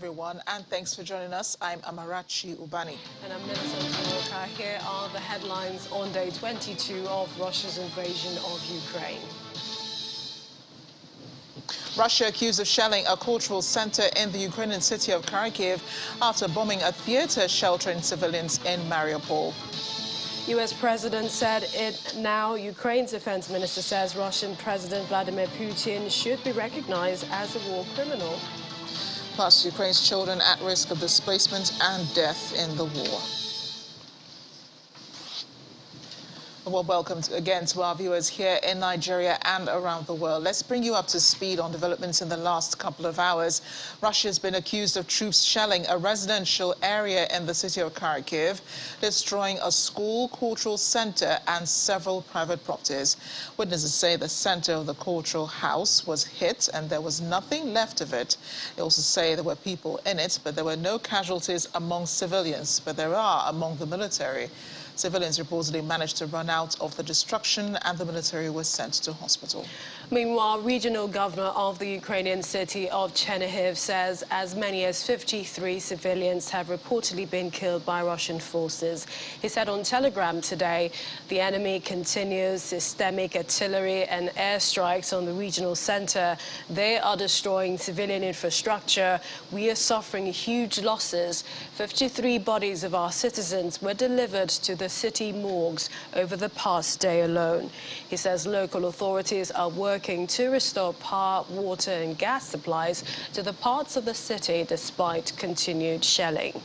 everyone, and thanks for joining us. I'm Amarachi Ubani. And I'm Millicent. Here are the headlines on day 22 of Russia's invasion of Ukraine. Russia accused of shelling a cultural center in the Ukrainian city of Kharkiv after bombing a theater sheltering civilians in Mariupol. U.S. President said it now. Ukraine's defense minister says Russian President Vladimir Putin should be recognized as a war criminal. Plus, Ukraine's children at risk of displacement and death in the war. Well, welcome again to our viewers here in Nigeria and around the world. Let's bring you up to speed on developments in the last couple of hours. Russia has been accused of troops shelling a residential area in the city of Kharkiv, destroying a school, cultural center and several private properties. Witnesses say the center of the cultural house was hit and there was nothing left of it. They also say there were people in it, but there were no casualties among civilians, but there are among the military. Civilians reportedly managed to run out of the destruction and the military was sent to hospital. Meanwhile, regional governor of the Ukrainian city of Chernihiv says as many as 53 civilians have reportedly been killed by Russian forces. He said on Telegram today, the enemy continues systemic artillery and airstrikes on the regional center. They are destroying civilian infrastructure. We are suffering huge losses. 53 bodies of our citizens were delivered to the city morgues over the past day alone. He says local authorities are working to restore power, water and gas supplies to the parts of the city despite continued shelling.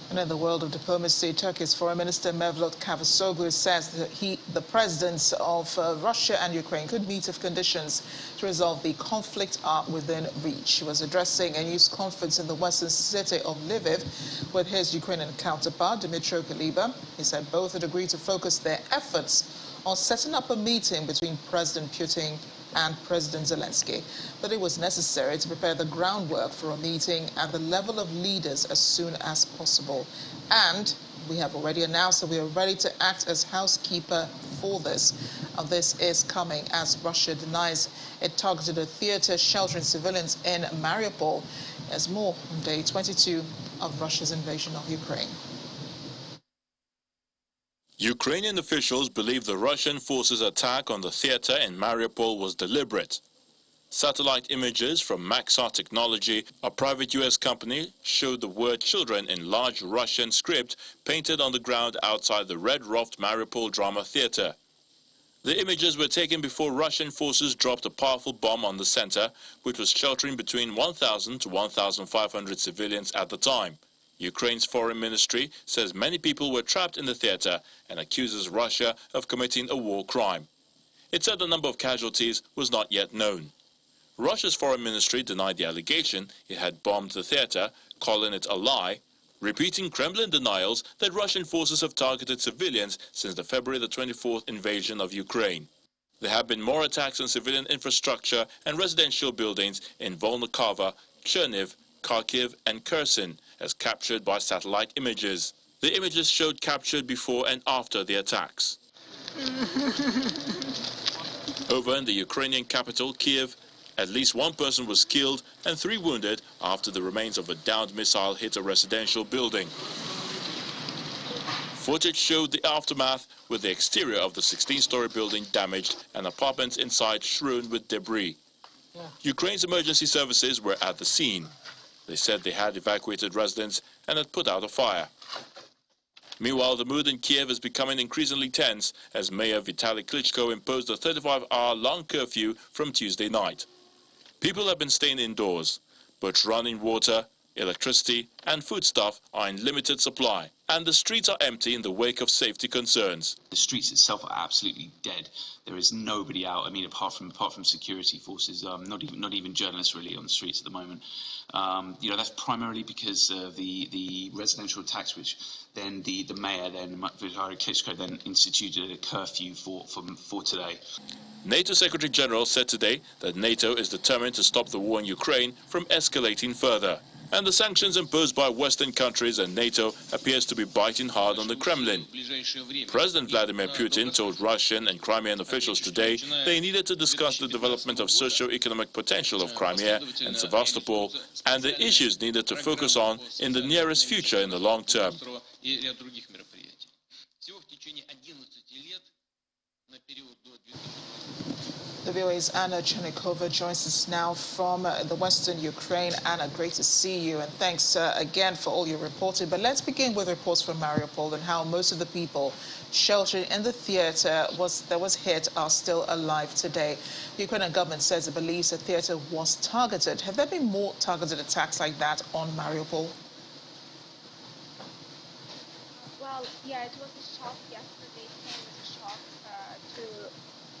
And in the world of diplomacy, Turkey's Foreign Minister Mevlut Cavusoglu says that the presidents of Russia and Ukraine could meet if conditions to resolve the conflict are within reach. He was addressing a news conference in the western city of Lviv with his Ukrainian counterpart, Dmytro Kuleba. He said both had agreed to focus their efforts on setting up a meeting between President Putin and President Zelensky, but it was necessary to prepare the groundwork for a meeting at the level of leaders as soon as possible. And we have already announced that we are ready to act as housekeeper for this. And this is coming as Russia denies it targeted a theater sheltering civilians in Mariupol. There's more on day 22 of Russia's invasion of Ukraine. Ukrainian officials believe the Russian forces' attack on the theater in Mariupol was deliberate. Satellite images from Maxar Technology, a private U.S. company, showed the word children in large Russian script painted on the ground outside the Red Roft Mariupol Drama Theater. The images were taken before Russian forces dropped a powerful bomb on the center, which was sheltering between 1,000 to 1,500 civilians at the time. Ukraine's foreign ministry says many people were trapped in the theater and accuses Russia of committing a war crime. It said the number of casualties was not yet known. Russia's foreign ministry denied the allegation it had bombed the theater, calling it a lie, repeating Kremlin denials that Russian forces have targeted civilians since the February the 24th invasion of Ukraine. There have been more attacks on civilian infrastructure and residential buildings in Volnovakha, Chernihiv, Kharkiv and Kherson, as captured by satellite images. The images showed captured before and after the attacks. Over in the Ukrainian capital, Kyiv, at least one person was killed and 3 wounded after the remains of a downed missile hit a residential building. Footage showed the aftermath with the exterior of the 16-story building damaged and apartments inside strewn with debris. Ukraine's emergency services were at the scene. They said they had evacuated residents and had put out a fire. Meanwhile, the mood in Kyiv is becoming increasingly tense as Mayor Vitaly Klitschko imposed a 35-hour long curfew from Tuesday night. People have been staying indoors, but running water, electricity and foodstuff are in limited supply, and the streets are empty in the wake of safety concerns. The streets itself are absolutely dead. There is nobody out. I mean, apart from security forces, not even journalists really on the streets at the moment. You know, that's primarily because of the residential attacks, which then the mayor, then Vitaly Klitschko, then instituted a curfew for today. NATO Secretary General said today that NATO is determined to stop the war in Ukraine from escalating further. And the sanctions imposed by Western countries and NATO appears to be biting hard on the Kremlin. President Vladimir Putin told Russian and Crimean officials today they needed to discuss the development of socio-economic potential of Crimea and Sevastopol and the issues needed to focus on in the nearest future in the long term. The VOA's Anna Chernikova joins us now from the Western Ukraine. Anna, great to see you, and thanks again for all your reporting. But let's begin with reports from Mariupol and how most of the people sheltered in the theater that was hit are still alive today. The Ukrainian government says it believes the theater was targeted. Have there been more targeted attacks like that on Mariupol? Well, yeah, it was a shock yesterday. It came as a shock to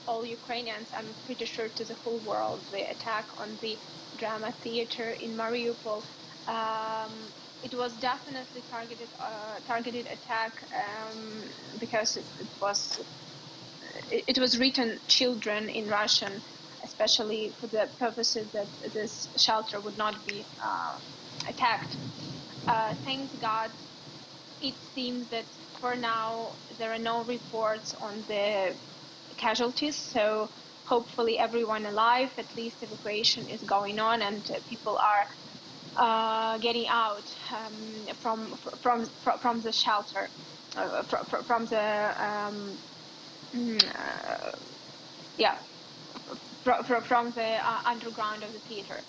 all Ukrainians, I'm pretty sure to the whole world, the attack on the drama theater in Mariupol. It was definitely targeted attack because it was written children in Russian, especially for the purposes that this shelter would not be attacked. Thank God, it seems that for now there are no reports on the casualties, so hopefully everyone alive, at least evacuation is going on and people are getting out from the shelter, from the underground of the theater.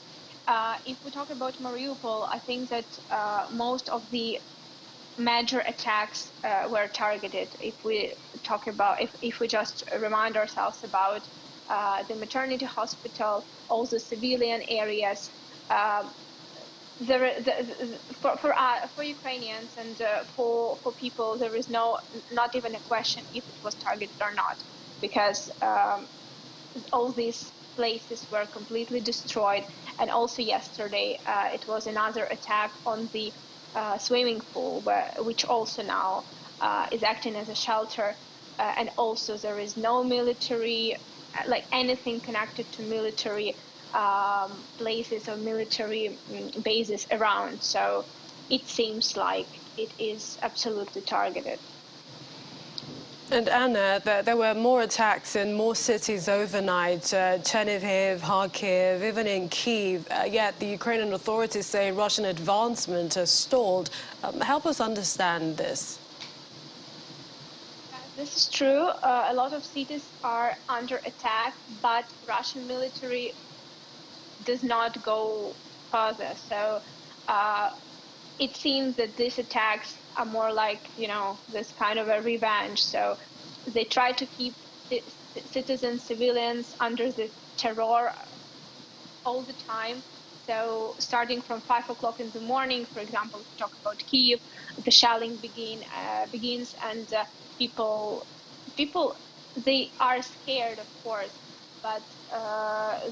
If we talk about Mariupol, I think that most of the major attacks were targeted. If we talk about, if we just remind ourselves about the maternity hospital, all the civilian areas, for Ukrainians and for people, there is not even a question if it was targeted or not, because all these places were completely destroyed. And also yesterday, it was another attack on the swimming pool, which also now is acting as a shelter, and also there is no military, like anything connected to military places or military bases around. So it seems like it is absolutely targeted. And Anna, there were more attacks in more cities overnight, Chernihiv, Kharkiv, even in Kyiv, yet the Ukrainian authorities say Russian advancement has stalled. Help us understand this. This is true. A lot of cities are under attack, but Russian military does not go further. So it seems that these attacks are more like, this kind of a revenge. So they try to keep citizens, civilians under the terror all the time. So starting from 5 o'clock in the morning, for example, if we talk about Kyiv, the shelling begins, and people, they are scared, of course, but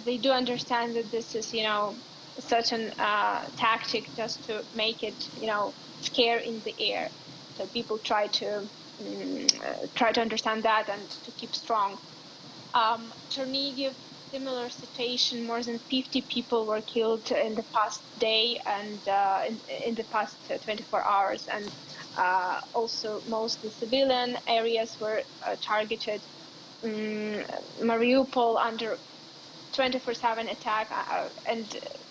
they do understand that this is, a certain tactic just to make it, scare in the air. So people try to understand that and to keep strong. Chernihiv, similar situation. More than 50 people were killed in the past day and in the past 24 hours, and also mostly civilian areas were targeted. Mariupol under 24/7 attack, and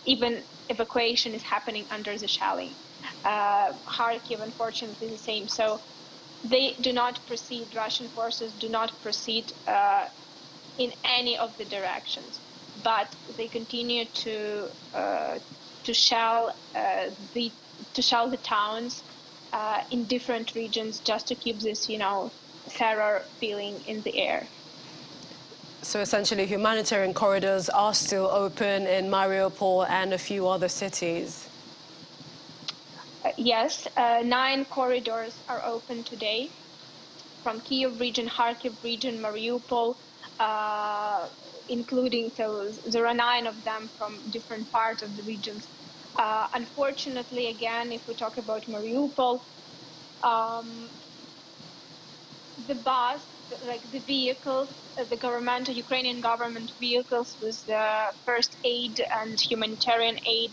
even evacuation is happening under the shelling. Kharkiv, unfortunately, the same. So they do not proceed. Russian forces do not proceed in any of the directions, but they continue to shell the towns in different regions, just to keep this, terror feeling in the air. So essentially, humanitarian corridors are still open in Mariupol and a few other cities. Yes, 9 corridors are open today, from Kyiv region, Kharkiv region, Mariupol, including, so there are 9 of them from different parts of the regions. Unfortunately, again, if we talk about Mariupol, the bus, like the vehicles, the Ukrainian government vehicles with the first aid and humanitarian aid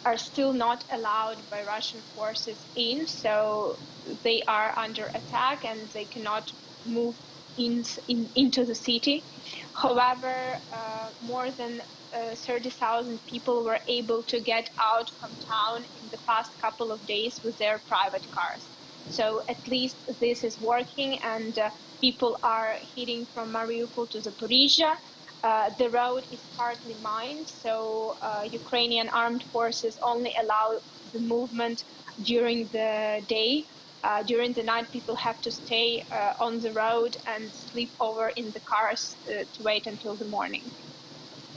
are still not allowed by Russian forces in, so they are under attack and they cannot move into the city. However, more than 30,000 people were able to get out from town in the past couple of days with their private cars. So at least this is working, and people are heading from Mariupol to Zaporizhia. The road is partly mined, so Ukrainian armed forces only allow the movement during the day. During the night, people have to stay on the road and sleep over in the cars to wait until the morning.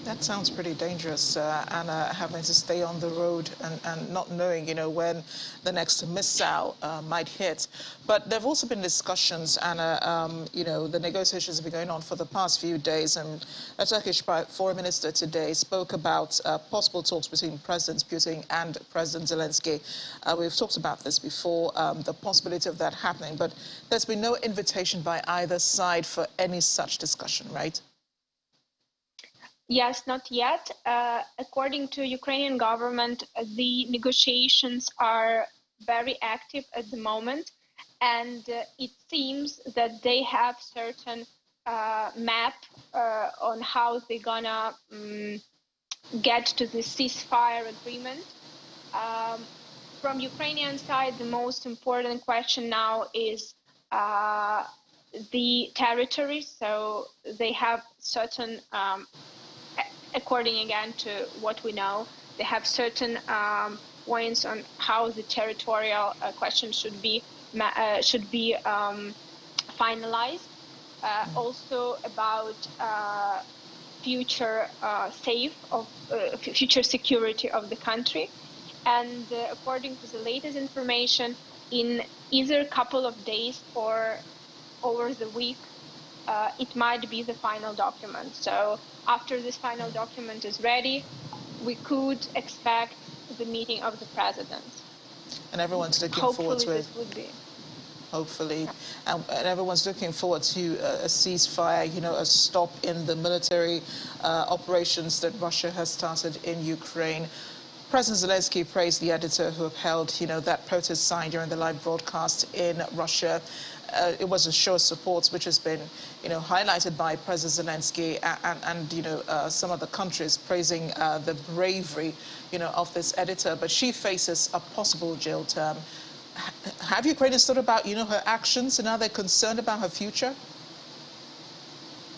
That sounds pretty dangerous, Anna, having to stay on the road and not knowing, when the next missile might hit. But there have also been discussions, Anna, the negotiations have been going on for the past few days, and a Turkish foreign minister today spoke about possible talks between President Putin and President Zelensky. We've talked about this before, the possibility of that happening, but there's been no invitation by either side for any such discussion, right? Yes, not yet. According to Ukrainian government, the negotiations are very active at the moment, and it seems that they have certain map on how they're gonna get to the ceasefire agreement. From Ukrainian side, the most important question now is the territory. So they have certain according again to what we know, they have certain points on how the territorial question should be finalized. Also about future future security of the country, and according to the latest information, in either a couple of days or over the week, it might be the final document. So after this final document is ready, we could expect the meeting of the presidents. And everyone's looking forward to it. Hopefully this would be. Hopefully. And everyone's looking forward to a ceasefire, a stop in the military operations that Russia has started in Ukraine. President Zelensky praised the editor who upheld, that protest sign during the live broadcast in Russia. It was a show of support which has been, highlighted by President Zelensky and some other countries praising the bravery, of this editor. But she faces a possible jail term. Have Ukrainians thought about, her actions, and are they concerned about her future?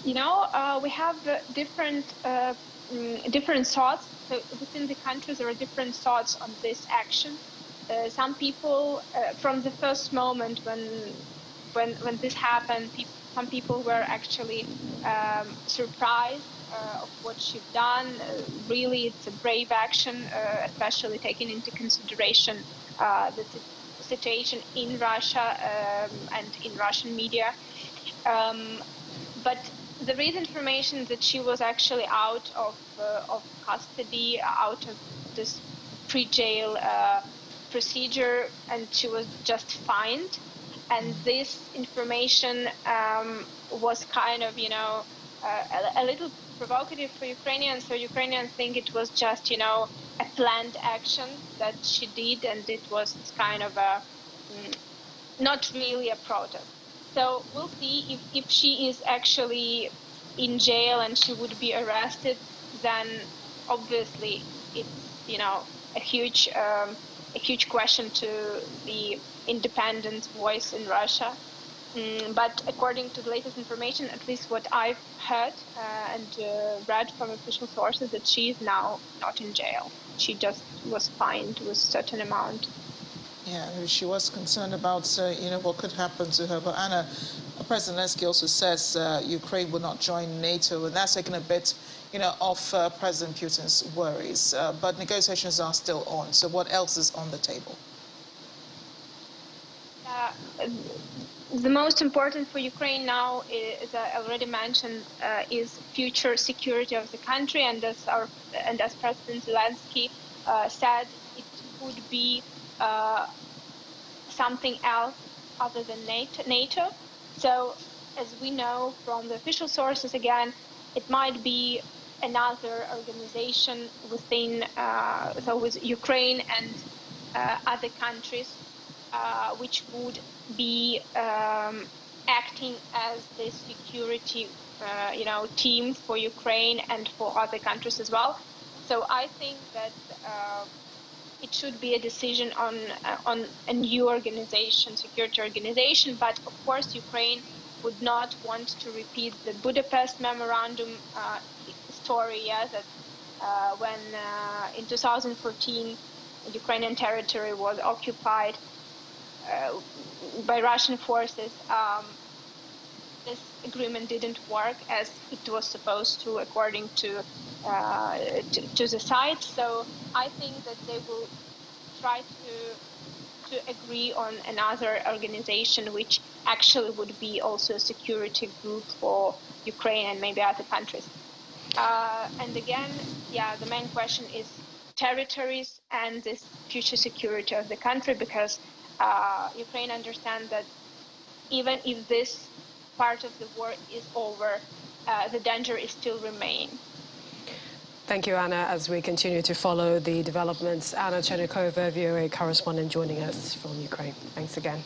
We have different thoughts. So within the countries, there are different thoughts on this action. Some people, from the first moment when this happened, some people were actually surprised of what she's done. Really, it's a brave action, especially taking into consideration the situation in Russia and in Russian media. But there is information that she was actually out of custody, out of this pre-jail procedure, and she was just fined. And this information was kind of, a little provocative for Ukrainians. So Ukrainians think it was just, a planned action that she did, and it was kind of not really a protest. So we'll see if she is actually in jail and she would be arrested, then obviously it's, a huge question to the independent voice in Russia. But according to the latest information, at least what I've heard and read from official sources, that she is now not in jail. She just was fined with a certain amount. Yeah, she was concerned about, what could happen to her. But Anna, President Zelensky also says Ukraine will not join NATO, and that's taken a bit, off President Putin's worries. But negotiations are still on. So what else is on the table? The most important for Ukraine now, as I already mentioned, is future security of the country. And as President Zelensky said, it could be something else other than NATO. So, as we know from the official sources, again, it might be another organization within, so with Ukraine and other countries, which would be acting as the security, team for Ukraine and for other countries as well. So I think that it should be a decision on a new organization, security organization. But of course, Ukraine would not want to repeat the Budapest Memorandum story. Yeah, that when in 2014, Ukrainian territory was occupied by Russian forces. This agreement didn't work as it was supposed to, according to the site. So I think that they will try to agree on another organization, which actually would be also a security group for Ukraine and maybe other countries. And again, the main question is territories and this future security of the country, because Ukraine understands that even if this part of the war is over, the danger is still remain. Thank you, Anna, as we continue to follow the developments. Anna Chernikova, VOA correspondent, joining us from Ukraine. Thanks again.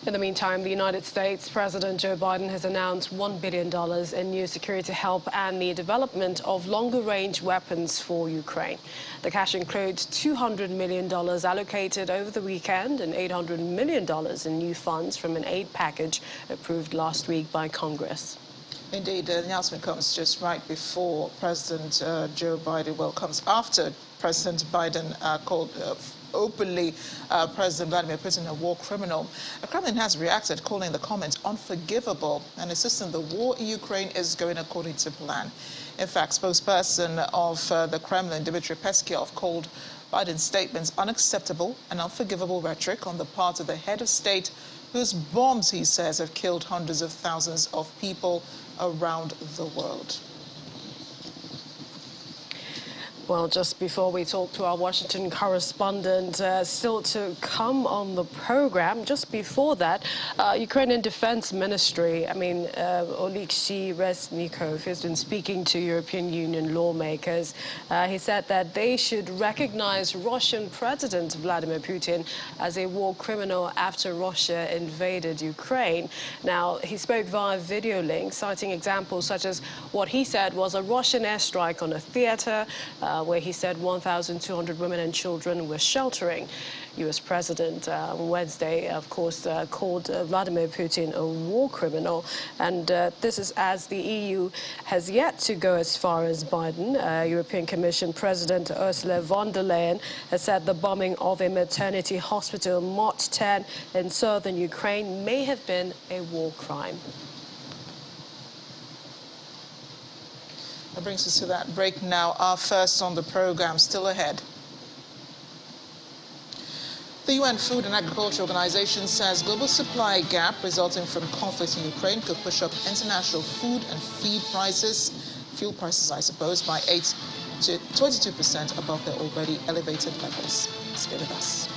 In the meantime, the United States President Joe Biden has announced $1 billion in new security help and the development of longer-range weapons for Ukraine. The cash includes $200 million allocated over the weekend and $800 million in new funds from an aid package approved last week by Congress. Indeed, the announcement comes just right before President Joe Biden, comes after President Biden called openly President Vladimir Putin a war criminal. The Kremlin has reacted, calling the comment unforgivable and insisting the war in Ukraine is going according to plan. In fact, spokesperson of the Kremlin, Dmitry Peskov, called Biden's statements unacceptable and unforgivable rhetoric on the part of the head of state, whose bombs, he says, have killed hundreds of thousands of people around the world. Well, just before we talk to our Washington correspondent, still to come on the program, just before that, Ukrainian Defense Ministry, Oleksiy Reznikov, has been speaking to European Union lawmakers. He said that they should recognize Russian President Vladimir Putin as a war criminal after Russia invaded Ukraine. Now, he spoke via video link, citing examples such as what he said was a Russian airstrike on a theater, where he said 1,200 women and children were sheltering. U.S. President on Wednesday, of course, called Vladimir Putin a war criminal. And this is as the EU has yet to go as far as Biden. European Commission President Ursula von der Leyen has said the bombing of a maternity hospital, Mot 10, in southern Ukraine may have been a war crime. That brings us to that break now. Our first on the program, still ahead. The UN Food and Agriculture Organization says global supply gap resulting from conflict in Ukraine could push up international food and feed prices, fuel prices, I suppose, by 8 to 22% above their already elevated levels. Stay with us.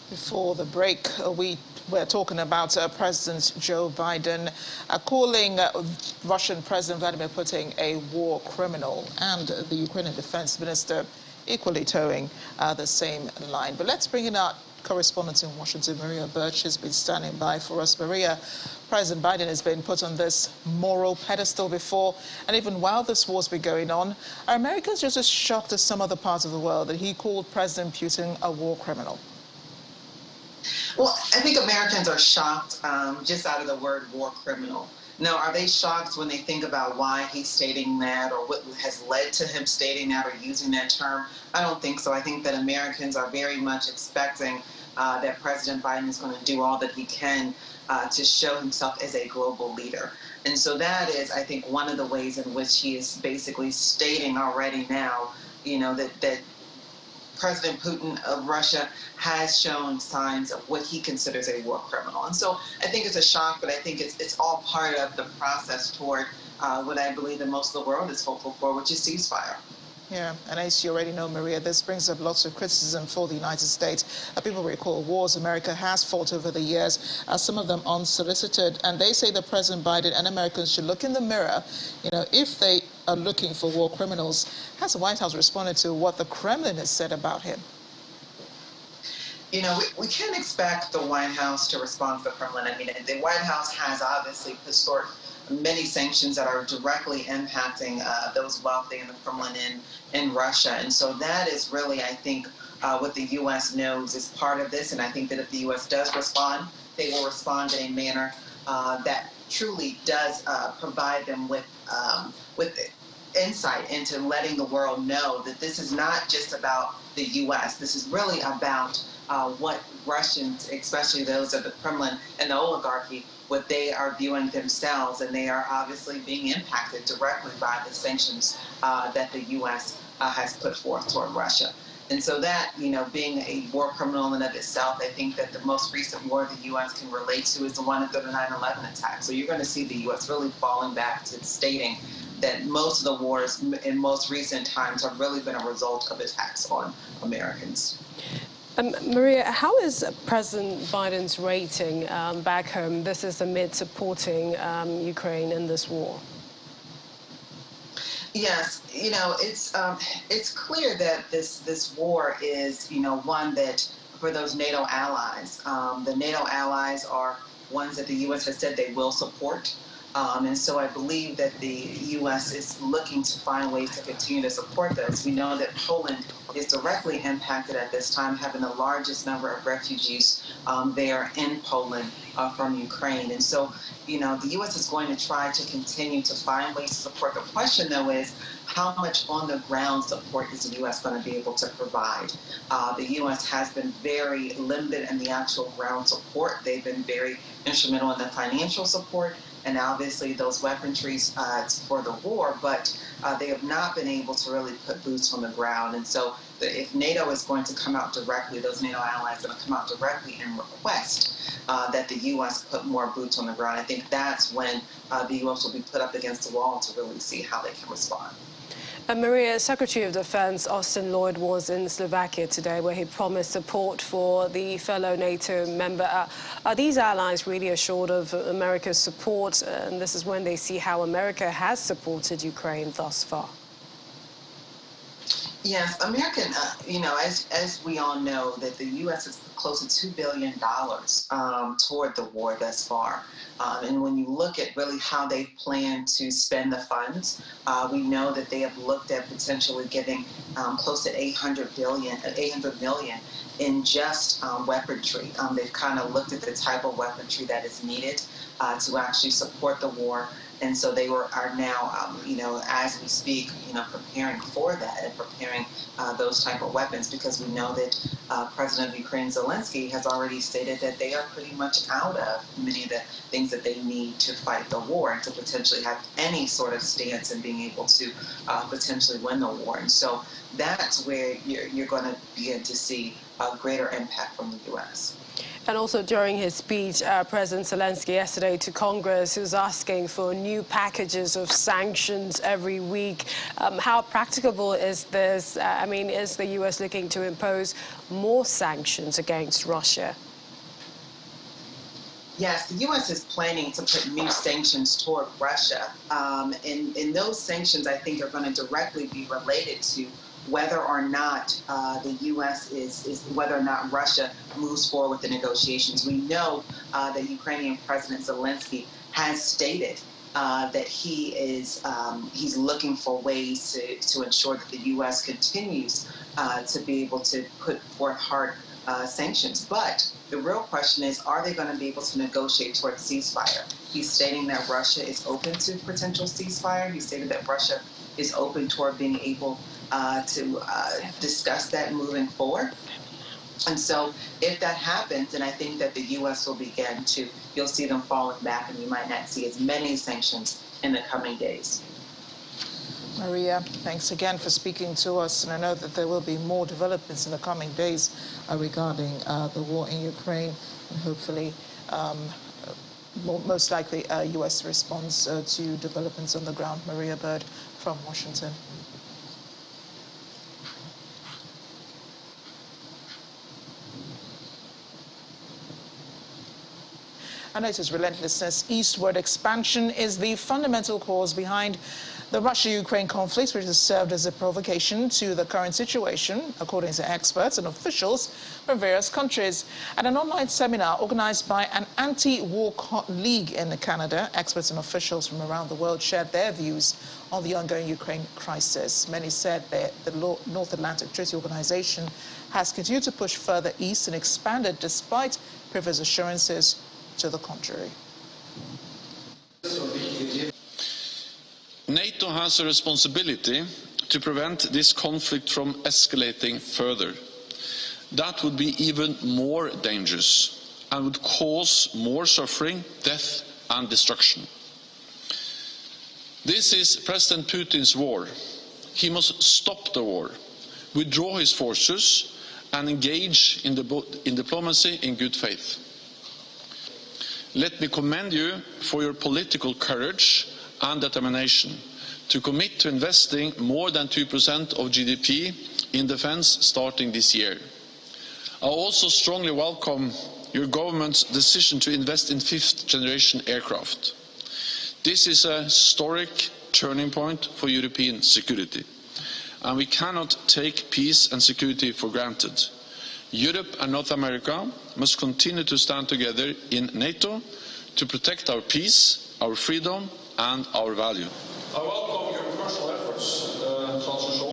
Before the break, we were talking about President Joe Biden calling Russian President Vladimir Putin a war criminal, and the Ukrainian defense minister equally towing the same line. But let's bring in our correspondent in Washington. Maria Birch has been standing by for us. Maria, President Biden has been put on this moral pedestal before, and even while this war's been going on, are Americans just as shocked as some other parts of the world that he called President Putin a war criminal? Well, I think Americans are shocked just out of the word war criminal. Now, are they shocked when they think about why he's stating that or what has led to him stating that or using that term? I don't think so. I think that Americans are very much expecting that President Biden is going to do all that he can to show himself as a global leader. And so that is, I think, one of the ways in which he is basically stating already now, that President Putin of Russia has shown signs of what he considers a war criminal. And so I think it's a shock, but I think it's all part of the process toward what I believe that most of the world is hopeful for, which is ceasefire. Yeah, and as you already know, Maria, this brings up lots of criticism for the United States. People recall wars America has fought over the years, some of them unsolicited, and they say that President Biden and Americans should look in the mirror, if they are looking for war criminals. Has the White House responded to what the Kremlin has said about him? We can't expect the White House to respond to the Kremlin. I mean, the White House has obviously put forth many sanctions that are directly impacting those wealthy in the Kremlin in Russia. And so that is really, I think, what the U.S. knows is part of this. And I think that if the U.S. does respond, they will respond in a manner that truly does provide them with insight into letting the world know that this is not just about the U.S. This is really about what Russians, especially those of the Kremlin and the oligarchy, what they are viewing themselves, and they are obviously being impacted directly by the sanctions that the U.S. Has put forth toward Russia. And so that, being a war criminal in and of itself, I think that the most recent war the U.S. can relate to is the one after the 9/11 attack. So you're going to see the U.S. really falling back to stating that most of the wars in most recent times have really been a result of attacks on Americans. Maria, how is President Biden's rating back home? This is amid supporting Ukraine in this war. Yes, it's clear that this war is one that for those NATO allies, the NATO allies are ones that the U.S. has said they will support. And so I believe that the U.S. is looking to find ways to continue to support those. We know that Poland is directly impacted at this time, having the largest number of refugees there in Poland from Ukraine. And so, the U.S. is going to try to continue to find ways to support. The question, though, is how much on-the-ground support is the U.S. going to be able to provide? The U.S. has been very limited in the actual ground support. They've been very instrumental in the financial support and obviously those weaponries for the war, but they have not been able to really put boots on the ground. And so if NATO is going to come out directly, those NATO allies are going to come out directly and request that the U.S. put more boots on the ground, I think that's when the U.S. will be put up against the wall to really see how they can respond. Maria, Secretary of Defense Austin Lloyd was in Slovakia today, where he promised support for the fellow NATO member. Are these allies really assured of America's support? And this is when they see how America has supported Ukraine thus far. Yes, American, as we all know, that the U.S. has put close to $2 billion toward the war thus far. And when you look at really how they plan to spend the funds, we know that they have looked at potentially giving close to $800 million in just weaponry. They've kind of looked at the type of weaponry that is needed to actually support the war. And so they are now, as we speak, preparing for that and preparing those type of weapons, because we know that President of Ukraine Zelensky has already stated that they are pretty much out of many of the things that they need to fight the war and to potentially have any sort of stance in being able to potentially win the war. And so that's where you're going to begin to see a greater impact from the U.S. And also during his speech, President Zelensky yesterday to Congress, he was asking for new packages of sanctions every week. How practicable is this? Is the U.S. looking to impose more sanctions against Russia? Yes, the U.S. is planning to put new sanctions toward Russia. And those sanctions, I think, are going to directly be related to whether or not the U.S. whether or not Russia moves forward with the negotiations. We know that Ukrainian President Zelensky has stated that he's looking for ways to ensure that the U.S. continues to be able to put forth hard sanctions. But the real question is, are they going to be able to negotiate toward ceasefire? He's stating that Russia is open to potential ceasefire. He stated that Russia is open toward being able to discuss that moving forward. And so if that happens, then I think that the U.S. will begin to, you'll see them falling back, and you might not see as many sanctions in the coming days. Maria, thanks again for speaking to us. And I know that there will be more developments in the coming days regarding the war in Ukraine, and hopefully, most likely, a U.S. response to developments on the ground. Maria Bird from Washington. And NATO's relentlessness, eastward expansion is the fundamental cause behind the Russia-Ukraine conflict, which has served as a provocation to the current situation, according to experts and officials from various countries. At an online seminar organized by an anti-war league in Canada, experts and officials from around the world shared their views on the ongoing Ukraine crisis. Many said that the North Atlantic Treaty Organization has continued to push further east and expanded despite previous assurances to the contrary. NATO has a responsibility to prevent this conflict from escalating further. That would be even more dangerous and would cause more suffering, death and destruction. This is President Putin's war. He must stop the war, withdraw his forces and engage in diplomacy in good faith. Let me commend you for your political courage and determination to commit to investing more than 2% of GDP in defence starting this year. I also strongly welcome your government's decision to invest in fifth-generation aircraft. This is a historic turning point for European security, and we cannot take peace and security for granted. Europe and North America must continue to stand together in NATO to protect our peace, our freedom and our value. I welcome your personal efforts, Chancellor Scholz.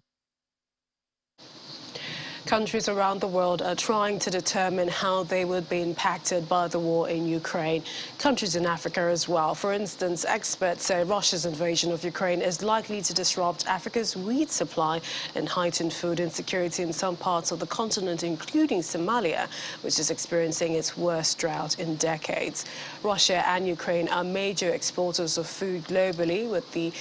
Countries around the world are trying to determine how they would be impacted by the war in Ukraine. Countries in Africa as well. For instance, experts say Russia's invasion of Ukraine is likely to disrupt Africa's wheat supply and heighten food insecurity in some parts of the continent, including Somalia, which is experiencing its worst drought in decades. Russia and Ukraine are major exporters of food globally, with the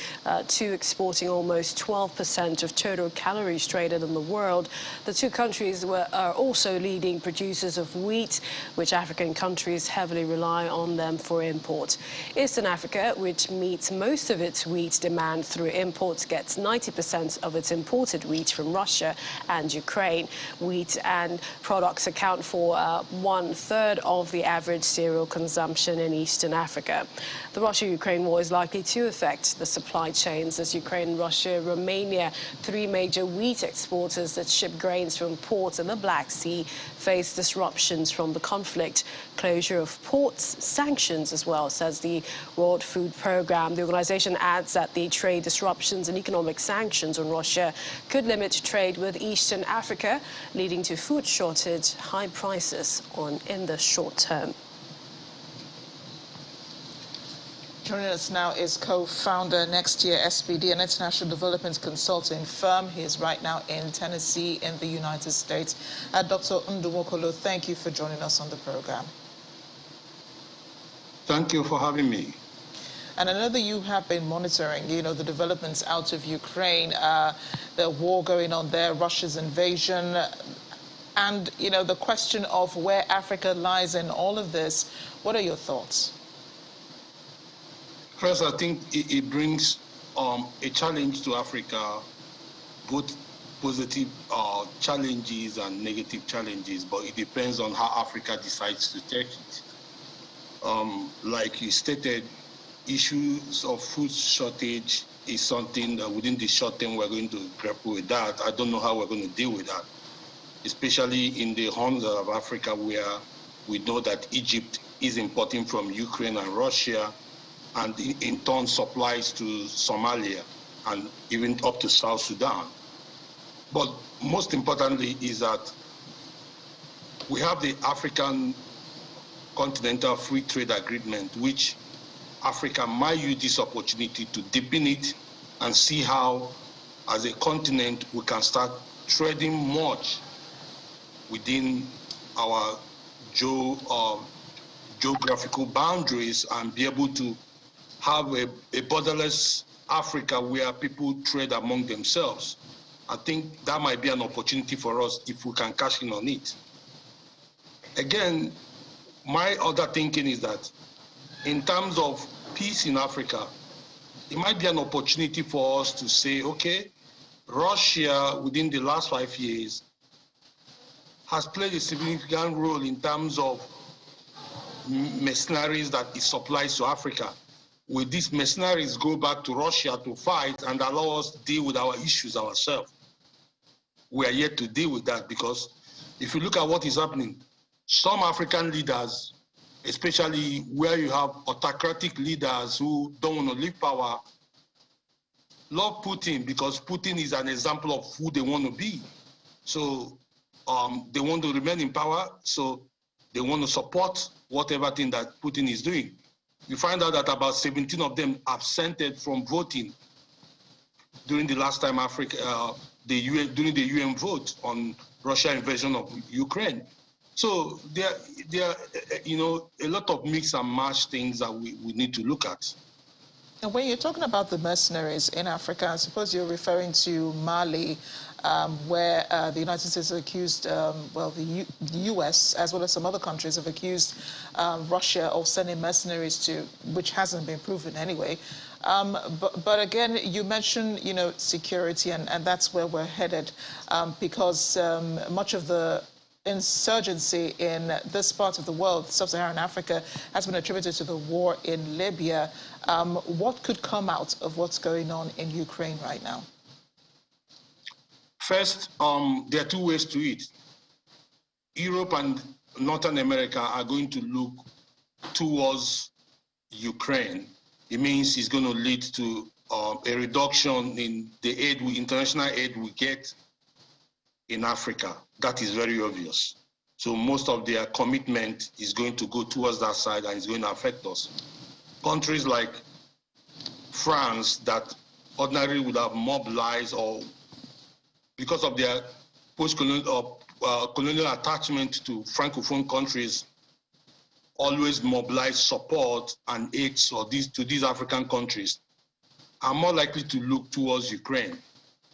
two exporting almost 12% of total calories traded in the world. The two countries are also leading producers of wheat, which African countries heavily rely on them for import. Eastern Africa, which meets most of its wheat demand through imports, gets 90% of its imported wheat from Russia and Ukraine. Wheat and products account for 1/3 of the average cereal consumption in Eastern Africa. The Russia-Ukraine war is likely to affect the supply chains as Ukraine, Russia, Romania, three major wheat exporters that ship grains from ports in the Black Sea, face disruptions from the conflict. Closure of ports, sanctions as well, says the World Food Programme. The organization adds that the trade disruptions and economic sanctions on Russia could limit trade with Eastern Africa, leading to food shortage, high prices in the short term. Joining us now is co-founder Next Year SPD, an international development consulting firm. He is right now in Tennessee in the United States. Dr. Ndumokolo, thank you for joining us on the program. Thank you for having me. And I know that you have been monitoring, the developments out of Ukraine, the war going on there, Russia's invasion, and, the question of where Africa lies in all of this. What are your thoughts? First, I think it brings a challenge to Africa, both positive challenges and negative challenges, but it depends on how Africa decides to take it. Like you stated, issues of food shortage is something that within the short term we're going to grapple with that. I don't know how we're going to deal with that, especially in the horns of Africa where we know that Egypt is importing from Ukraine and Russia, and in turn supplies to Somalia and even up to South Sudan. But most importantly is that we have the African Continental Free Trade Agreement, which Africa might use this opportunity to deepen it and see how, as a continent, we can start trading much within our geographical boundaries and be able to have a borderless Africa where people trade among themselves. I think that might be an opportunity for us if we can cash in on it. Again, my other thinking is that in terms of peace in Africa, it might be an opportunity for us to say, okay, Russia within the last 5 years has played a significant role in terms of mercenaries that it supplies to Africa. Will these mercenaries go back to Russia to fight and allow us to deal with our issues ourselves? We are yet to deal with that, because if you look at what is happening, some African leaders, especially where you have autocratic leaders who don't want to leave power, love Putin because Putin is an example of who they want to be. So they want to remain in power, so they want to support whatever thing that Putin is doing. You find out that about 17 of them absented from voting during the last time during the UN vote on Russia invasion of Ukraine. So there are a lot of mix and match things that we need to look at. And when you're talking about the mercenaries in Africa, I suppose you're referring to Mali, where the United States accused, the U.S. as well as some other countries have accused Russia of sending mercenaries to, which hasn't been proven anyway. But again, you mentioned, security, and that's where we're headed, because much of the insurgency in this part of the world, sub-Saharan Africa, has been attributed to the war in Libya. What could come out of what's going on in Ukraine right now? First, there are two ways to it. Europe and Northern America are going to look towards Ukraine. It means it's going to lead to a reduction in the international aid we get in Africa. That is very obvious. So most of their commitment is going to go towards that side, and it's going to affect us. Countries like France that ordinarily would have mobilized, or because of their post-colonial colonial attachment to Francophone countries, always mobilize support and aid to these African countries, are more likely to look towards Ukraine.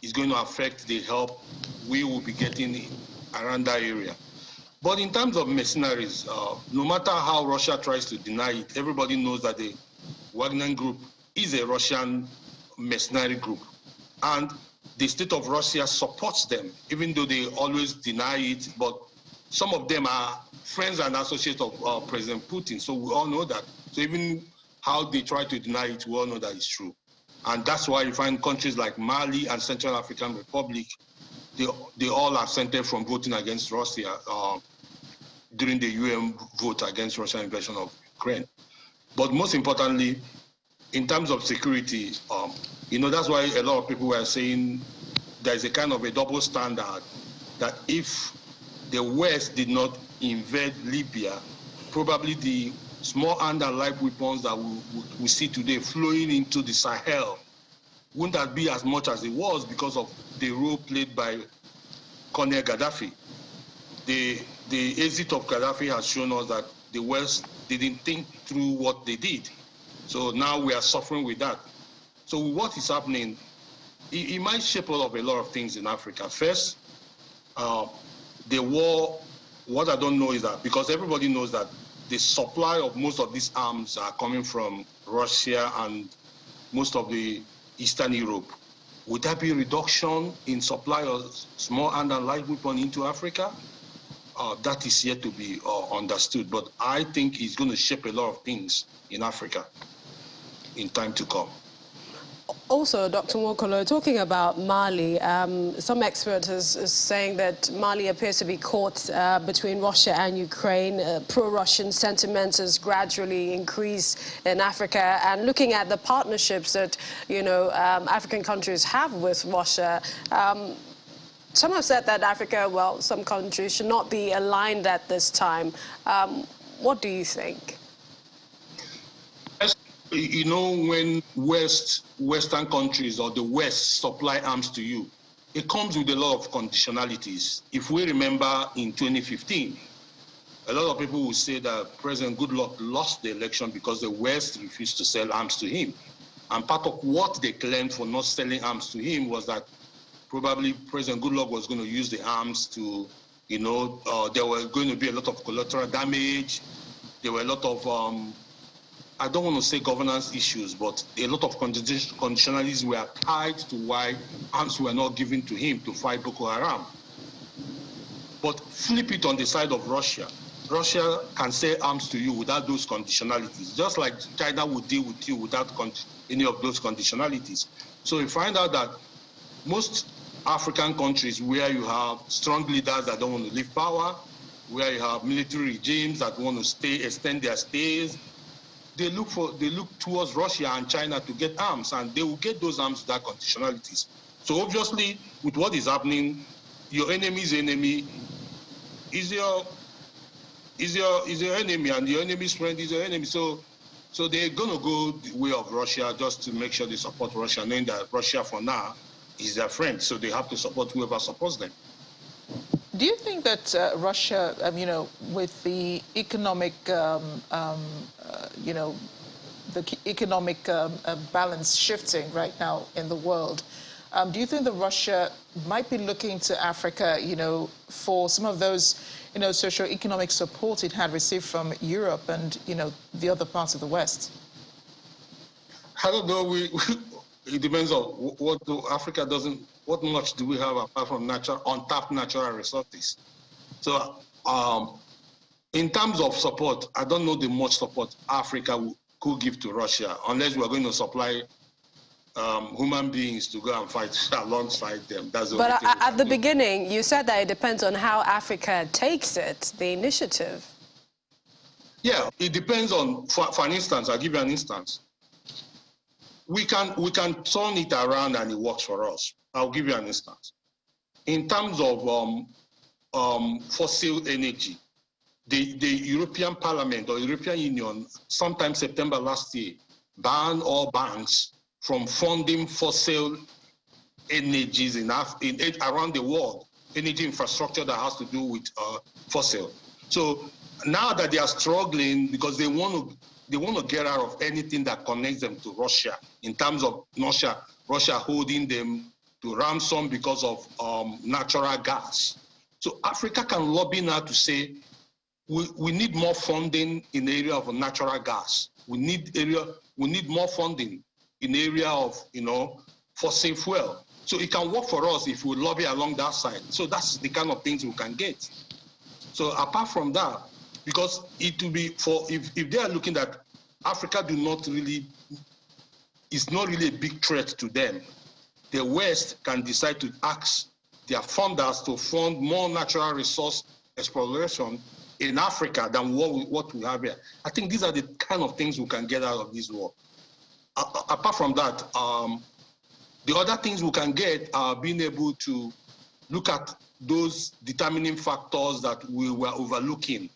It's going to affect the help we will be getting around that area. But in terms of mercenaries, no matter how Russia tries to deny it, everybody knows that the Wagner group is a Russian mercenary group. And the state of Russia supports them, even though they always deny it. But some of them are friends and associates of President Putin. So we all know that. So even how they try to deny it, we all know that it's true. And that's why you find countries like Mali and Central African Republic, they all absented from voting against Russia during the UN vote against Russian invasion of Ukraine. But most importantly, in terms of security, that's why a lot of people were saying there's a kind of a double standard, that if the West did not invade Libya, probably the small and light weapons that we see today flowing into the Sahel wouldn't that be as much as it was, because of the role played by Colonel Gaddafi. The exit of Gaddafi has shown us that the West didn't think through what they did. So now we are suffering with that. So what is happening, it might shape up a lot of things in Africa. First, the war, what I don't know is that, because everybody knows that the supply of most of these arms are coming from Russia and most of the Eastern Europe. Would there be a reduction in supply of small and light weapons into Africa? That is yet to be understood. But I think it's going to shape a lot of things in Africa in time to come. Also, Dr. Nwokolo, talking about Mali, some experts is saying that Mali appears to be caught between Russia and Ukraine. Pro-Russian sentiment has gradually increased in Africa. And looking at the partnerships that, African countries have with Russia, some have said that Africa, some countries should not be aligned at this time. What do you think? When Western countries or the West supply arms to you, it comes with a lot of conditionalities. If we remember in 2015, a lot of people will say that President Goodluck lost the election because the West refused to sell arms to him. And part of what they claimed for not selling arms to him was that probably President Goodluck was going to use the arms to, there were going to be a lot of collateral damage. There were a lot of, I don't want to say governance issues, but a lot of conditionalities were tied to why arms were not given to him to fight Boko Haram. But flip it on the side of Russia. Russia can sell arms to you without those conditionalities, just like China would deal with you without any of those conditionalities. So you find out that most African countries where you have strong leaders that don't want to leave power, where you have military regimes that want to extend their stays, they look towards Russia and China to get arms, and they will get those arms without conditionalities. So obviously, with what is happening, your enemy's enemy is your enemy, and your enemy's friend is your enemy. So they're gonna go the way of Russia just to make sure they support Russia, knowing that Russia for now is their friend. So they have to support whoever supports them. Do you think that Russia, with the economic, the economic balance shifting right now in the world, do you think that Russia might be looking to Africa, for some of those, socio-economic support it had received from Europe and, the other parts of the West? I don't know. It depends on what Africa doesn't. What much do we have apart from untapped natural resources? So, in terms of support, I don't know the much support Africa could give to Russia unless we're going to supply human beings to go and fight alongside them. That's the but only thing at the beginning, you said that it depends on how Africa takes it, the initiative. Yeah, it depends on. For an instance, I'll give you an instance. We can turn it around and it works for us. I'll give you an instance. In terms of fossil energy, the European Parliament or European Union, sometime September last year, banned all banks from funding fossil energies around the world, energy infrastructure that has to do with fossil. So now that they are struggling because they want to get out of anything that connects them to Russia, in terms of Russia holding them to ransom because of natural gas. So Africa can lobby now to say, we need more funding in the area of natural gas. We need more funding in the area of, fossil fuel. So it can work for us if we lobby along that side. So that's the kind of things we can get. So apart from that, because it will be if they are looking at Africa it's not really a big threat to them. The West can decide to ask their funders to fund more natural resource exploration in Africa than what we have here. I think these are the kind of things we can get out of this war. Apart from that, the other things we can get are being able to look at those determining factors that we were overlooking,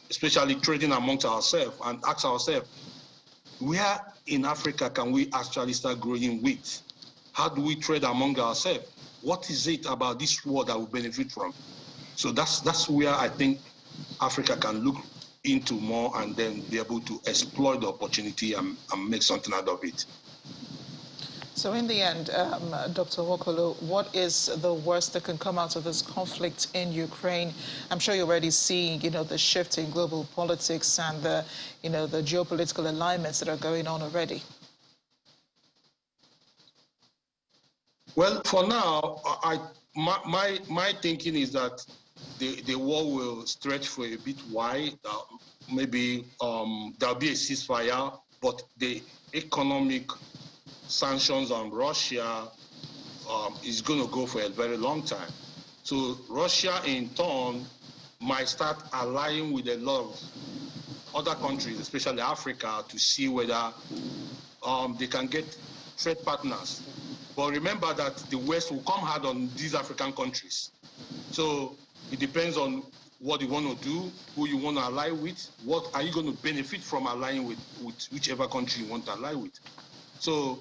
especially trading amongst ourselves, and ask ourselves, where in Africa can we actually start growing wheat? How do we trade among ourselves? What is it about this war that we benefit from? So that's where I think Africa can look into more and then be able to exploit the opportunity and make something out of it. So in the end, Dr. Nwokolo, what is the worst that can come out of this conflict in Ukraine? I'm sure you're already seeing, the shift in global politics and the, the geopolitical alignments that are going on already. Well, for now, my thinking is that the war will stretch for a bit wide. Maybe there'll be a ceasefire, but the economic sanctions on Russia is going to go for a very long time. So Russia, in turn, might start allying with a lot of other countries, especially Africa, to see whether they can get trade partners. But remember that the West will come hard on these African countries. So it depends on what you want to do, who you want to ally with, what are you going to benefit from allying with whichever country you want to ally with. So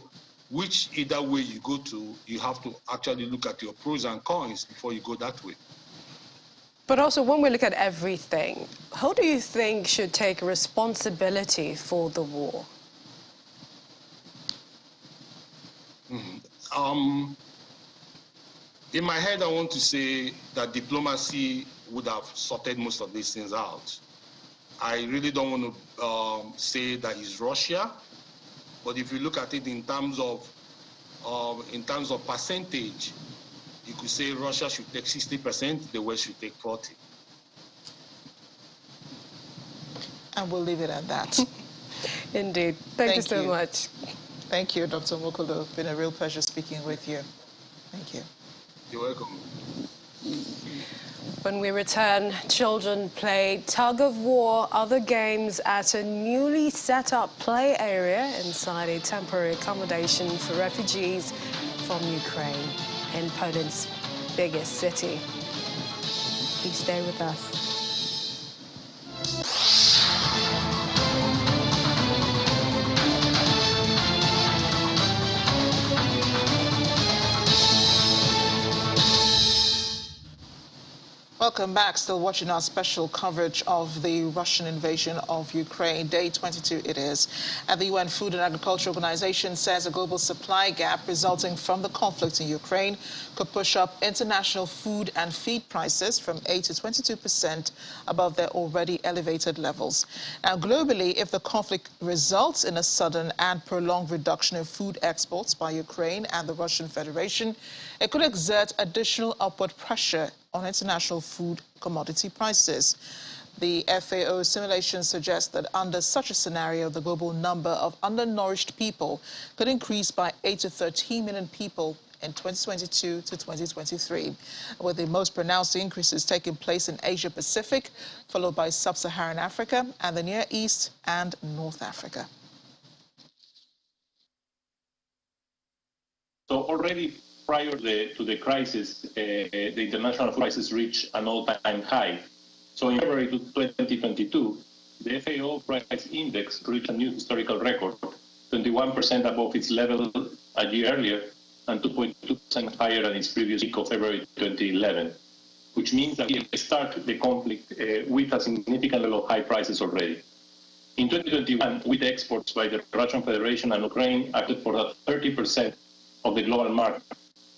either way you go to, you have to actually look at your pros and cons before you go that way. But also, when we look at everything, who do you think should take responsibility for the war? In my head, I want to say that diplomacy would have sorted most of these things out. I really don't want to say that it's Russia, but if you look at it in terms of percentage, you could say Russia should take 60%, the West should take 40%. And we'll leave it at that. Indeed. Thank you so much. Thank you, Dr. Mokolo. It's been a real pleasure speaking with you. Thank you. You're welcome. When we return, children play tug-of-war, other games at a newly set-up play area inside a temporary accommodation for refugees from Ukraine in Poland's biggest city. Please stay with us. Welcome back. Still watching our special coverage of the Russian invasion of Ukraine. Day 22 it is. And the UN Food and Agriculture Organization says a global supply gap resulting from the conflict in Ukraine could push up international food and feed prices from 8 to 22% above their already elevated levels. Now, globally, if the conflict results in a sudden and prolonged reduction in food exports by Ukraine and the Russian Federation, it could exert additional upward pressure on international food commodity prices. The FAO simulation suggests that under such a scenario, the global number of undernourished people could increase by 8 to 13 million people in 2022 to 2023, with the most pronounced increases taking place in Asia Pacific, followed by Sub-Saharan Africa and the Near East and North Africa. So already prior to the crisis, the international food prices reached an all-time high. So in February 2022, the FAO price index reached a new historical record, 21% above its level a year earlier and 2.2% higher than its previous peak of February 2011, which means that we start the conflict with a significant level of high prices already. In 2021, wheat exports by the Russian Federation and Ukraine accounted for 30% of the global market.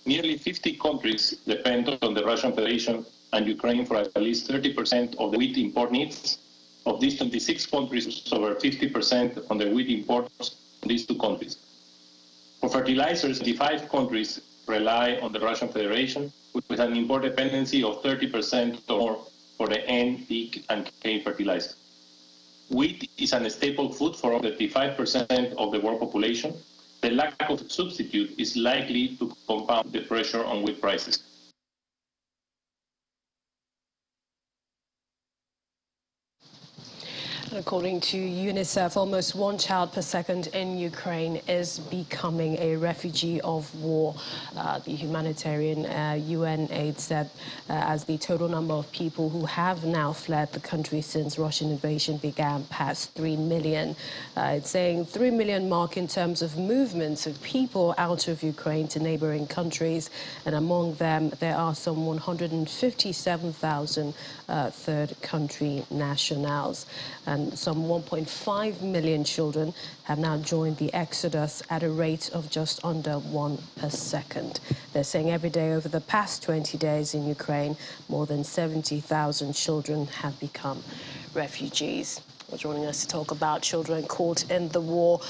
Nearly 50 countries depend on the Russian Federation and Ukraine for at least 30% of the wheat import needs. Of these 26 countries, over 50% on the wheat imports from these two countries. For fertilizers, 25 countries rely on the Russian Federation with an import dependency of 30% or more for the N, P, and K fertilizer. Wheat is a staple food for 35% of the world population. The lack of substitute is likely to compound the pressure on wheat prices. According to UNICEF, almost 1 child per second in Ukraine is becoming a refugee of war. The Humanitarian UN aid said as the total number of people who have now fled the country since Russian invasion began passed 3 million. It's saying 3 million mark in terms of movements of people out of Ukraine to neighboring countries, and among them there are some 157,000 third country nationals. And some 1.5 million children have now joined the exodus at a rate of just under 1 per second. They're saying every day over the past 20 days in Ukraine, more than 70,000 children have become refugees. Well, joining us to talk about children caught in the war,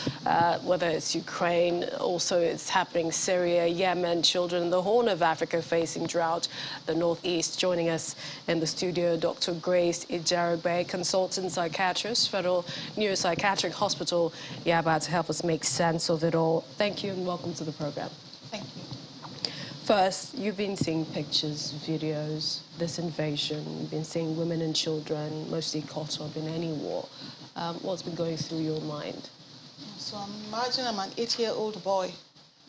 whether it's Ukraine, also it's happening Syria, Yemen, children in the Horn of Africa facing drought, the Northeast. Joining us in the studio, Dr. Grace Ijarugbe, consultant psychiatrist, Federal Neuropsychiatric Hospital, Yaba, to help us make sense of it all. Thank you and welcome to the program. Thank you. First, you've been seeing pictures, videos, this invasion. You've been seeing women and children mostly caught up in any war. What's been going through your mind? So imagine I'm an 8-year-old boy,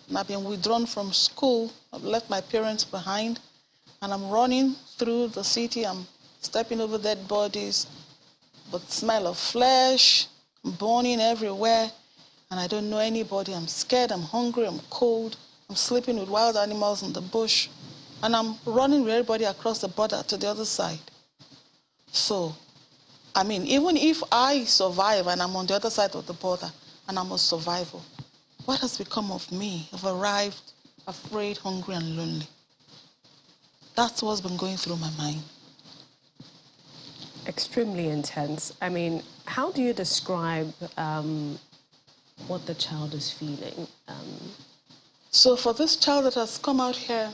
and I've been withdrawn from school. I've left my parents behind, and I'm running through the city. I'm stepping over dead bodies, but the smell of flesh, burning everywhere, and I don't know anybody. I'm scared, I'm hungry, I'm cold. I'm sleeping with wild animals in the bush, and I'm running with everybody across the border to the other side. So, I mean, even if I survive and I'm on the other side of the border and I'm a survivor, what has become of me? I've arrived afraid, hungry, and lonely. That's what's been going through my mind. Extremely intense. I mean, how do you describe what the child is feeling? So for this child that has come out here,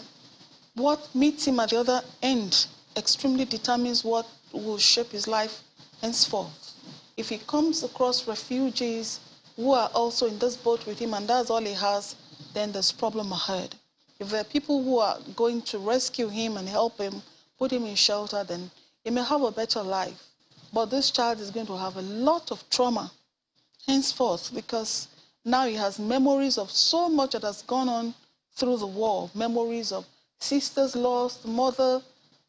what meets him at the other end extremely determines what will shape his life henceforth. If he comes across refugees who are also in this boat with him and that's all he has, then there's problem ahead. If there are people who are going to rescue him and help him, put him in shelter, then he may have a better life. But this child is going to have a lot of trauma henceforth because now he has memories of so much that has gone on through the war, memories of sisters lost, mother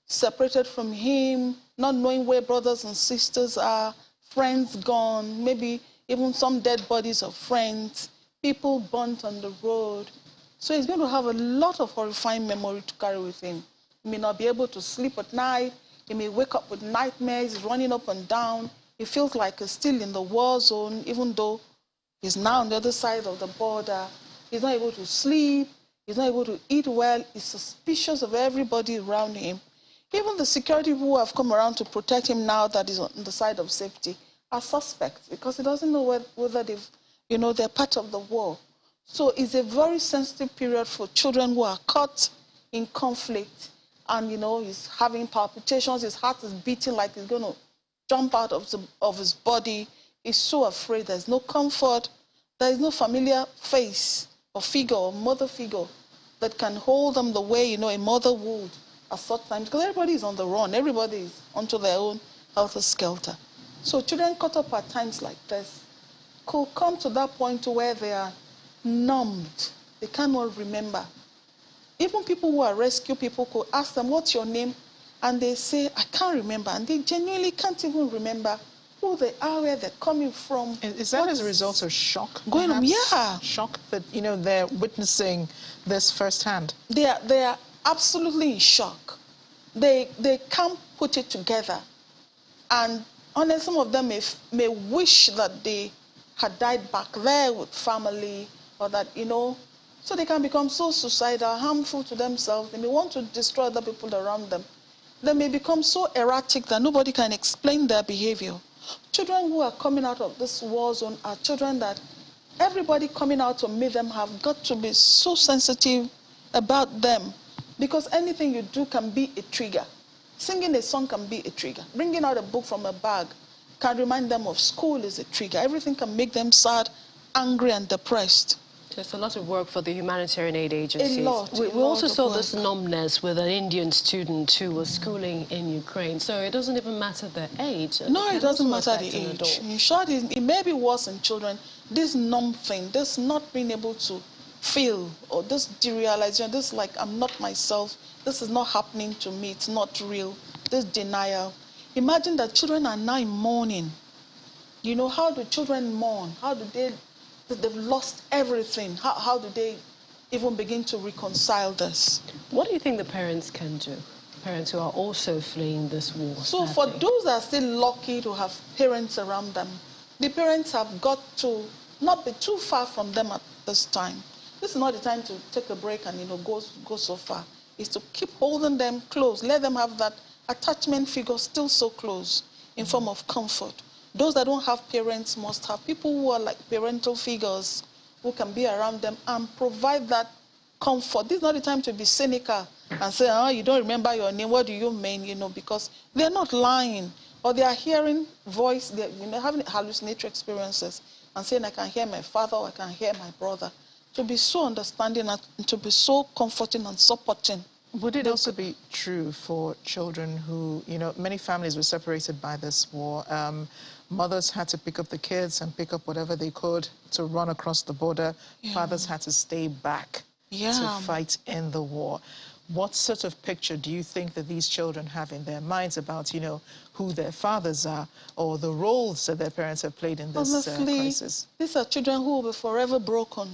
separated from him, not knowing where brothers and sisters are, friends gone, maybe even some dead bodies of friends, people burnt on the road. So he's going to have a lot of horrifying memory to carry with him. He may not be able to sleep at night. He may wake up with nightmares. He's running up and down. He feels like he's still in the war zone, even though he's now on the other side of the border. He's not able to sleep. He's not able to eat well. He's suspicious of everybody around him. Even the security people who have come around to protect him now that he's on the side of safety are suspects because he doesn't know whether they're part of the war. So it's a very sensitive period for children who are caught in conflict and, he's having palpitations, his heart is beating like he's going to jump out of his body. He's so afraid. There's no comfort. There is no familiar face or figure or mother figure that can hold them the way, a mother would at such times because everybody is on the run. Everybody is onto their own helter-skelter. So children caught up at times like this could come to that point where they are numbed. They cannot remember. Even people who are rescue people could ask them, what's your name? And they say, I can't remember. And they genuinely can't even remember who they are, where they're coming from. Is that as a result of shock? Going on? Yeah. Shock that, they're witnessing this firsthand. They are absolutely in shock. They can't put it together. And honestly, some of them may wish that they had died back there with family or that, so they can become so suicidal, harmful to themselves. They may want to destroy other people around them. They may become so erratic that nobody can explain their behavior. Children who are coming out of this war zone are children that everybody coming out to meet them have got to be so sensitive about them because anything you do can be a trigger. Singing a song can be a trigger. Bringing out a book from a bag can remind them of school is a trigger. Everything can make them sad, angry, and depressed. There's a lot of work for the humanitarian aid agencies. A lot. We also saw this numbness with an Indian student who was schooling in Ukraine. So it doesn't even matter the age. No, it doesn't matter the age. In short, it may be worse in children. This numb thing, this not being able to feel, or this derealization, this like, I'm not myself, this is not happening to me, it's not real, this denial. Imagine that children are now in mourning. How do children mourn? How do they've lost everything. How do they even begin to reconcile this? What do you think the parents can do? Parents who are also fleeing this war. So for those that are still lucky to have parents around them, the parents have got to not be too far from them at this time. This is not the time to take a break and go so far. It's to keep holding them close. Let them have that attachment figure still so close in form of comfort. Those that don't have parents must have people who are like parental figures who can be around them and provide that comfort. This is not the time to be cynical and say, oh, you don't remember your name, what do you mean? Because they're not lying. Or they are hearing voice, they're having hallucinatory experiences and saying, I can hear my father or I can hear my brother. To be so understanding and to be so comforting and supporting. Would it also be true for children who, many families were separated by this war. Mothers had to pick up the kids and pick up whatever they could to run across the border. Yeah. Fathers had to stay back to fight in the war. What sort of picture do you think that these children have in their minds about, who their fathers are or the roles that their parents have played in this crisis? These are children who will be forever broken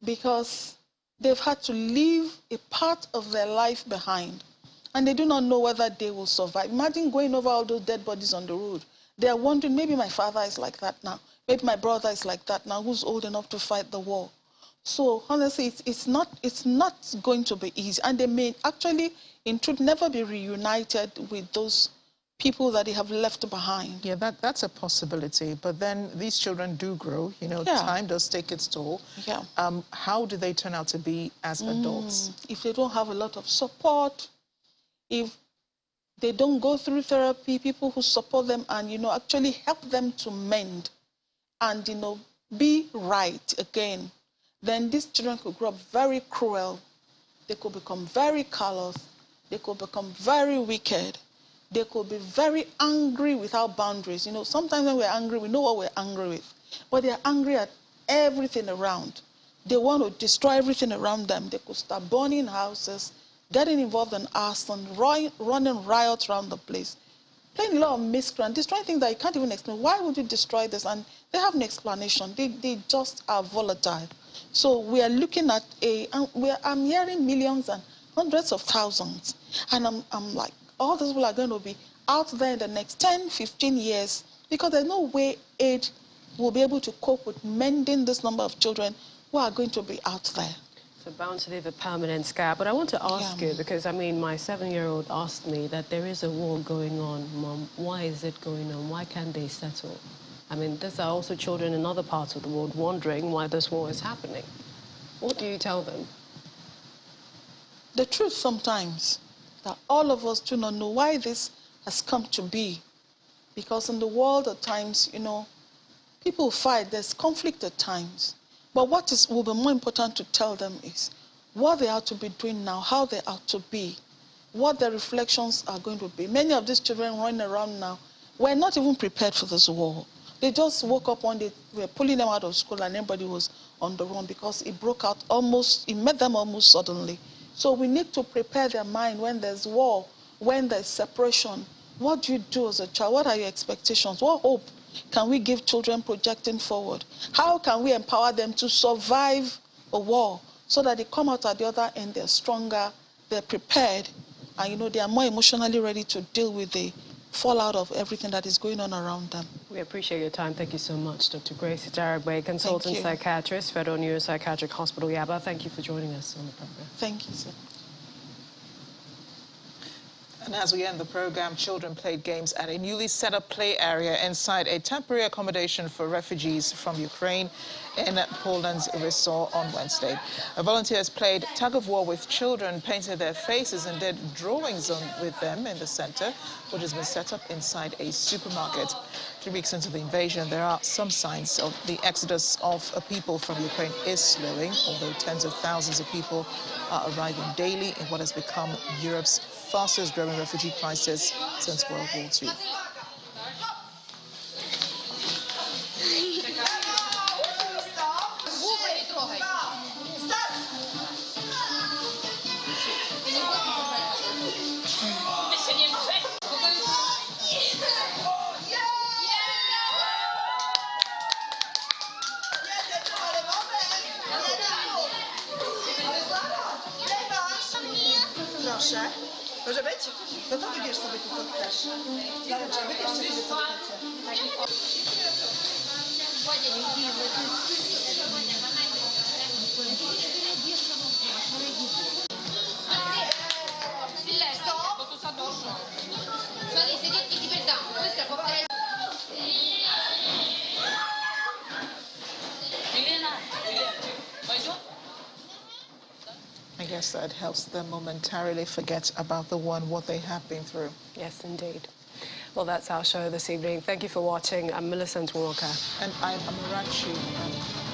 because they've had to leave a part of their life behind and they do not know whether they will survive. Imagine going over all those dead bodies on the road. They are wondering, maybe my father is like that now. Maybe my brother is like that now, who's old enough to fight the war. So honestly, it's not going to be easy. And they may actually, in truth, never be reunited with those people that they have left behind. Yeah, that's a possibility. But then these children do grow. You know, time does take its toll. Yeah. How do they turn out to be as adults? If they don't have a lot of support, if they don't go through therapy, people who support them and, you know, actually help them to mend and, you know, be right again, then these children could grow up very cruel. They could become very callous. They could become very wicked. They could be very angry without boundaries. You know, sometimes when we're angry, we know what we're angry with. But they're angry at everything around. They want to destroy everything around them. They could start burning houses, getting involved in arson, running riots around the place, playing a lot of miscreant, destroying things that you can't even explain. Why would you destroy this? And they have no explanation. They just are volatile. So we are looking at I'm hearing millions and hundreds of thousands. And I'm like, all these people are going to be out there in the next 10, 15 years because there's no way aid will be able to cope with mending this number of children who are going to be out there. So bound to leave a permanent scar. But I want to ask you, because, I mean, my 7-year-old asked me that there is a war going on, Mom. Why is it going on? Why can't they settle? I mean, these are also children in other parts of the world wondering why this war is happening. What do you tell them? The truth sometimes, that all of us do not know why this has come to be. Because in the world at times, you know, people fight, there's conflict at times. But what will be more important to tell them is what they are to be doing now, how they are to be, what their reflections are going to be. Many of these children running around now were not even prepared for this war. They just woke up one day, we were pulling them out of school and everybody was on the run because it broke out it met them almost suddenly. So we need to prepare their mind when there's war, when there's separation. What do you do as a child? What are your expectations? What hope can we give children projecting forward? How can we empower them to survive a war so that they come out at the other end, they're stronger, they're prepared, and, you know, they are more emotionally ready to deal with the fallout of everything that is going on around them. We appreciate your time. Thank you so much, Dr. Grace Ijaragbe, consultant psychiatrist, Federal Neuropsychiatric Hospital, Yaba. Thank you for joining us on the program. Thank you, sir. And as we end the program, children played games at a newly set up play area inside a temporary accommodation for refugees from Ukraine in Poland's Warsaw on Wednesday. Volunteers played tug-of-war with children, painted their faces and did drawings with them in the center, which has been set up inside a supermarket. 3 weeks into the invasion, there are some signs of the exodus of people from Ukraine is slowing, although tens of thousands of people are arriving daily in what has become Europe's fastest-growing refugee crisis since World War II. Proszę. Może być? No to wybierz sobie tu, co chcesz. Dobrze, wybierz sobie, co I guess that helps them momentarily forget about the war and what they have been through. Yes, indeed. Well, that's our show this evening. Thank you for watching. I'm Millicent Walker. And I'm Amarachi.